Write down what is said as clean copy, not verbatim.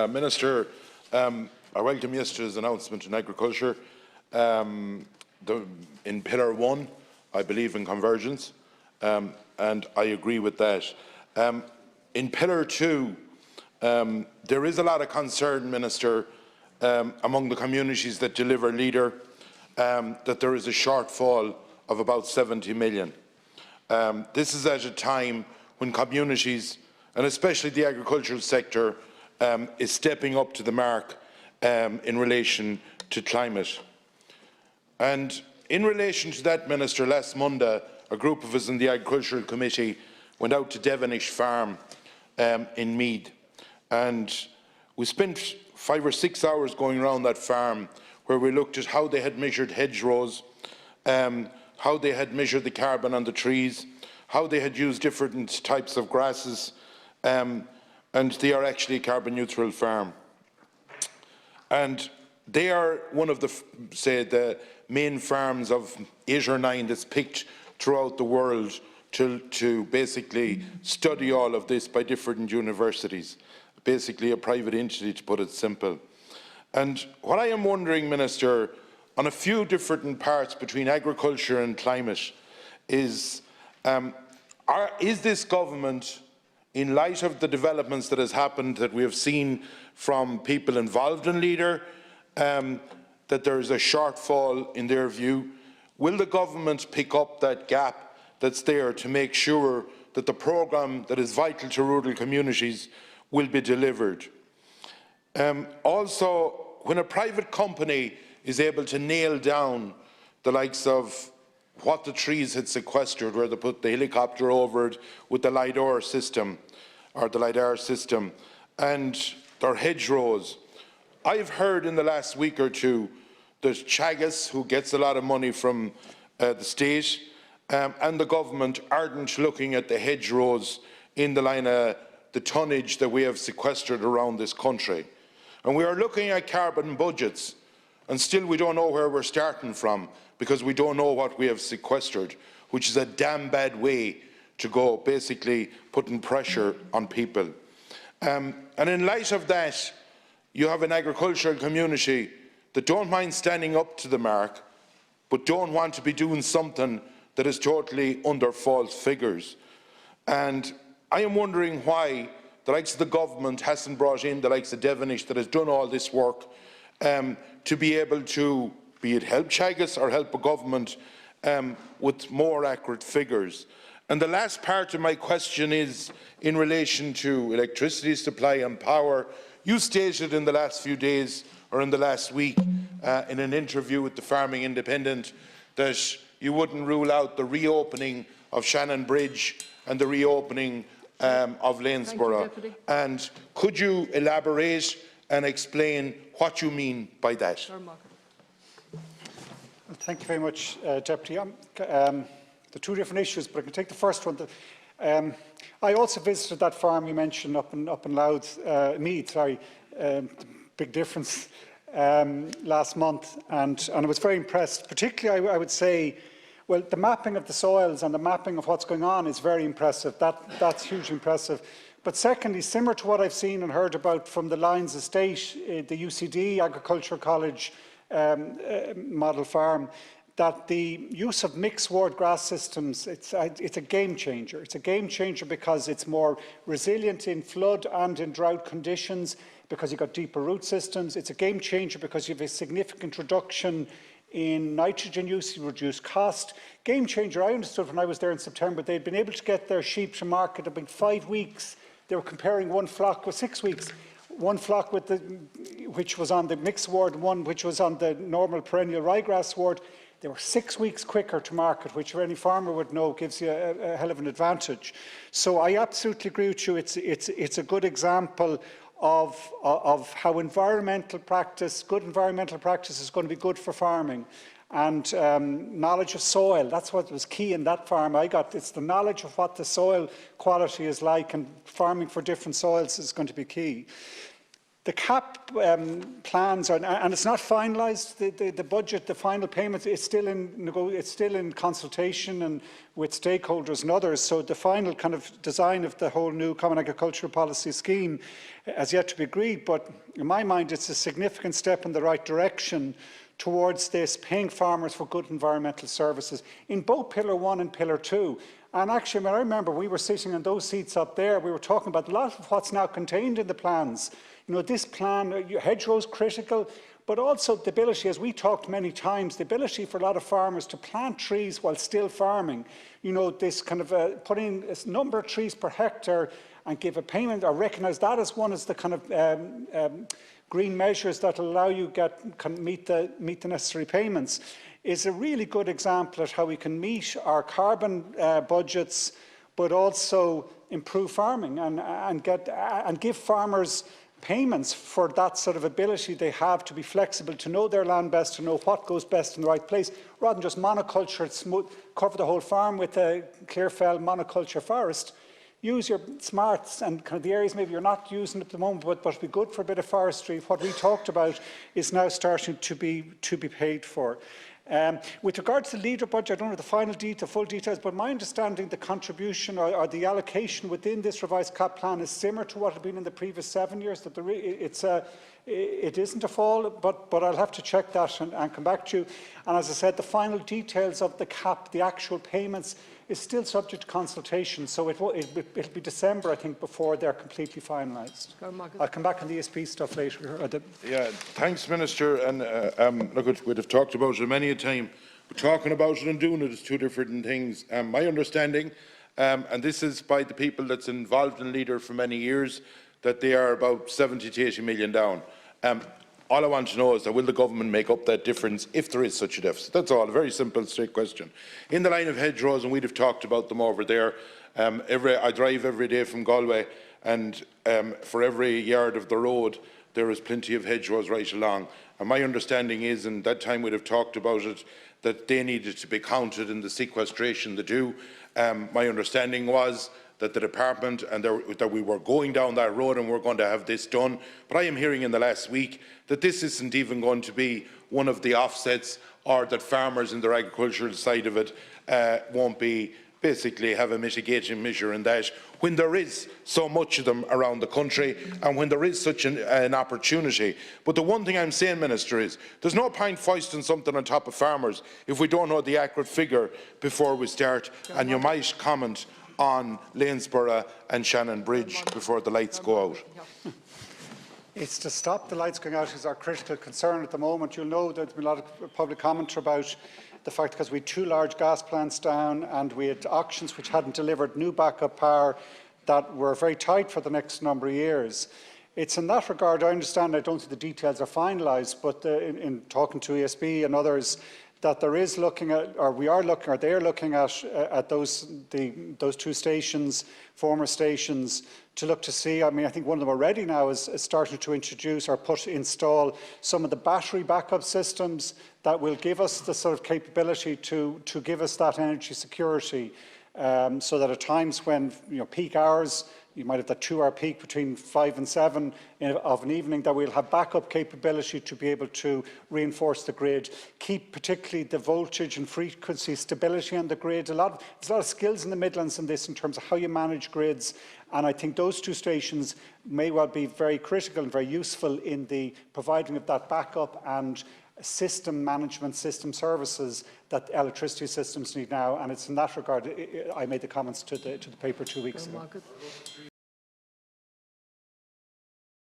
Minister, I welcome yesterday's announcement in agriculture. In Pillar 1, I believe in convergence, and I agree with that. In Pillar 2, there is a lot of concern, Minister, among the communities that deliver leader, that there is a shortfall of about 70 million. This is at a time when communities, and especially the agricultural sector, is stepping up to the mark in relation to climate. And in relation to that, Minister, last Monday, a group of us in the Agricultural Committee went out to Devonish Farm in Meath, and we spent 5 or 6 hours going around that farm, where we looked at how they had measured hedgerows, how they had measured the carbon on the trees, how they had used different types of grasses, and they are actually a carbon neutral farm. And they are one of the main farms of 8 or 9 that's picked throughout the world to basically study all of this by different universities, basically a private entity, to put it simple. And what I am wondering, Minister, on a few different parts between agriculture and climate is this government, in light of the developments that has happened, that we have seen from people involved in LEADER, that there is a shortfall in their view, will the government pick up that gap that's there to make sure that the programme that is vital to rural communities will be delivered? Also, when a private company is able to nail down the likes of what the trees had sequestered, where they put the helicopter over it with the LiDAR system, and their hedgerows. I've heard in the last week or two that Teagasc, who gets a lot of money from the state, and the government aren't looking at the hedgerows in the line of the tonnage that we have sequestered around this country. And we are looking at carbon budgets, and still we don't know where we're starting from, because we don't know what we have sequestered, which is a damn bad way to go, basically putting pressure on people. And in light of that, you have an agricultural community that don't mind standing up to the mark, but don't want to be doing something that is totally under false figures. And I am wondering why the likes of the government hasn't brought in the likes of Devonish, that has done all this work, to be able to, be it help Teagasc or help a government with more accurate figures. And the last part of my question is in relation to electricity supply and power. You stated in the last few days, or in the last week, in an interview with the Farming Independent, that you wouldn't rule out the reopening of Shannon Bridge and the reopening of Lanesborough. And could you elaborate and explain what you mean by that? Thank you very much, Deputy. The two different issues, but I can take the first one. I also visited that farm you mentioned up in Louth, Meath, big difference, last month, and I was very impressed. Particularly, I would say, well, the mapping of the soils and the mapping of what's going on is very impressive. That's hugely impressive. But secondly, similar to what I've seen and heard about from the Lyons Estate, the UCD Agricultural College model farm, that the use of mixed sward grass systems, it's a game changer. It's a game changer because it's more resilient in flood and in drought conditions, because you've got deeper root systems. It's a game changer because you have a significant reduction in nitrogen use, you reduce cost. Game changer, I understood when I was there in September, they'd been able to get their sheep to market about 5 weeks. They were comparing one flock with 6 weeks. One flock which was on the mixed sward, one which was on the normal perennial ryegrass sward. They were 6 weeks quicker to market, which any farmer would know gives you a hell of an advantage. So I absolutely agree with you. It's a good example of how environmental practice, good environmental practice, is going to be good for farming. And knowledge of soil, that's what was key in that farm I got. It's the knowledge of what the soil quality is like, and farming for different soils is going to be key. The CAP plans are, and it's not finalised. The budget, the final payment, it's still in consultation and with stakeholders and others. So the final kind of design of the whole new Common Agricultural Policy scheme has yet to be agreed. But in my mind, it's a significant step in the right direction towards this, paying farmers for good environmental services in both Pillar 1 and Pillar 2. And actually, I remember we were sitting in those seats up there. We were talking about a lot of what's now contained in the plans. You know, this plan, hedgerows critical, but also the ability, as we talked many times, the ability for a lot of farmers to plant trees while still farming. You know, this kind of putting a number of trees per hectare and give a payment, or recognise that as one of the kind of green measures that will allow you meet the necessary payments, is a really good example of how we can meet our carbon budgets, but also improve farming and give farmers payments for that sort of ability they have to be flexible, to know their land best, to know what goes best in the right place, rather than just monoculture, cover the whole farm with a clear fell monoculture forest. Use your smarts and kind of the areas maybe you're not using at the moment, but it'd be good for a bit of forestry. What we talked about is now starting to be paid for. With regard to the leader budget, I don't know the full details, but my understanding the contribution or the allocation within this revised CAP plan is similar to what had been in the previous 7 years. That it isn't a fall, but I'll have to check that and come back to you. And as I said, the final details of the CAP, the actual payments, is still subject to consultation. So it'll be December, I think, before they're completely finalised. I'll come back on the ESP stuff later. Yeah, thanks, Minister. And look, we'd have talked about it many a time, but talking about it and doing it is two different things. My understanding, and this is by the people that's involved in Leader for many years, that they are about 70 to 80 million down. All I want to know is that will the government make up that difference if there is such a deficit? That's all, a very simple, straight question. In the line of hedgerows, and we'd have talked about them over there, I drive every day from Galway, and for every yard of the road, there is plenty of hedgerows right along. And my understanding is, and that time we'd have talked about it, that they needed to be counted in the sequestration they do. My understanding was that the department and that we were going down that road and we're going to have this done. But I am hearing in the last week that this isn't even going to be one of the offsets, or that farmers in their agricultural side of it won't be basically have a mitigating measure in that, when there is so much of them around the country and when there is such an opportunity. But the one thing I'm saying, Minister, is there's no point foisting something on top of farmers if we don't know the accurate figure before we start. And you might comment on Lanesborough and Shannon Bridge before the lights go out. It's to stop the lights going out is our critical concern at the moment. You'll know there's been a lot of public comment about the fact because we had 2 large gas plants down and we had auctions which hadn't delivered new backup power that were very tight for the next number of years. It's in that regard, I understand, I don't think the details are finalised, but in talking to ESB and others, that there is looking at, or we are looking, or they are looking at those 2 stations, former stations, to look to see. I mean, I think one of them already now is starting to introduce or install some of the battery backup systems that will give us the sort of capability to give us that energy security, so that at times when peak hours, you might have that 2-hour peak between 5 and 7 of an evening, that we'll have backup capability to be able to reinforce the grid, keep particularly the voltage and frequency stability on the grid. There's a lot of skills in the Midlands in this in terms of how you manage grids, and I think those 2 stations may well be very critical and very useful in the providing of that backup and system management, system services that electricity systems need now. And it's in that regard I made the comments to the paper 2 weeks ago.